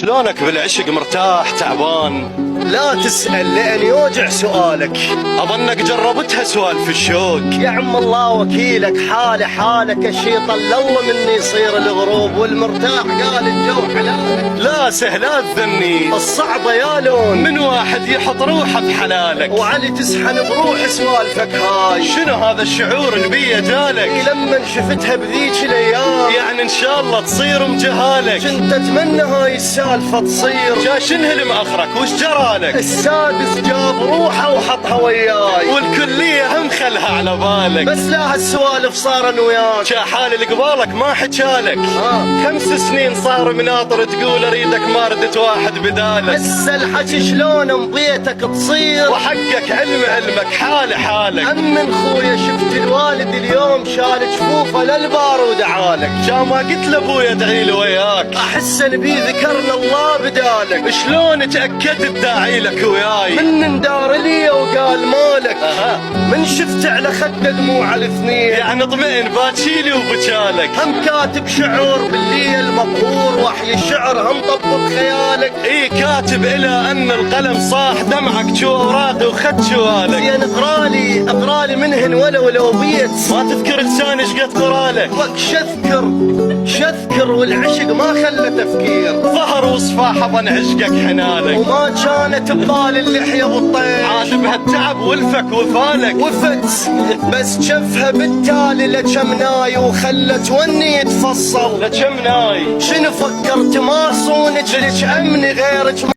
شلونك بالعشق مرتاح تعبان؟ لا تسأل لأن يوجع سؤالك. أظنك جربتها سوالف الشوق. يا عم الله وكيلك، حالي حالك الشي طل الله مني يصير الغروب، والمرتاح قال الجو حلالك. لا سهلات ذني الصعبة يا لون من واحد يحط روحه بحلالك، وعلي تسحن بروح سوالفك هاي. شنو هذا الشعور اللي بيه جالك؟ لما شفتها بذيك الايام يعني ان شاء الله تصير مجهالك. كنت اتمنى هاي السالفة تصير. شنو اللي مأخرك وش جرالك؟ السادس جاب روحه وحطها وياي، والكلية هم خلها على بالك، بس لا هالسوالف صار انا وياك. حال اللي قبالك ما حكالك. 5 سنين صار مناطر تقول اريدك ما ردت واحد بدالك. هسه الحكي شلون مضيتك تصير، وحقك علمك حالك. من خويا شفت الوالد اليوم شال جفوفه للبار ودعالك. ما قلت لابويا ادعي له وياك، احس بي ذكرنا الله بدالك. شلون تأكدت داعي لك وياي؟ من ندار لي وقال مالك. من شفت على خده دموع الاثنين، يعني اطمئن باكيلي وبكالك. هم كاتب شعور بالليل مبهور، وحي الشعر هم طبق خيالك. اي كاتب الى ان القلم صاح دمعك شو اوراقي وخد شوالك. زين اقرالي منهن ولو بيت، ما تذكر لساني ايش قد قرالك. وك شذكر والعشق ما خلى تفكير. ظهر وصفاح ظن عشقك حنالك، وما كانت ببال اللحية والطيش، عاد بهالتعب والفك وفالك. وفت بس شفها بالتالي لكم ناي، وخلت وني يتفصل لكم ناي. شنو فكرت ما صونك لك امني غيرك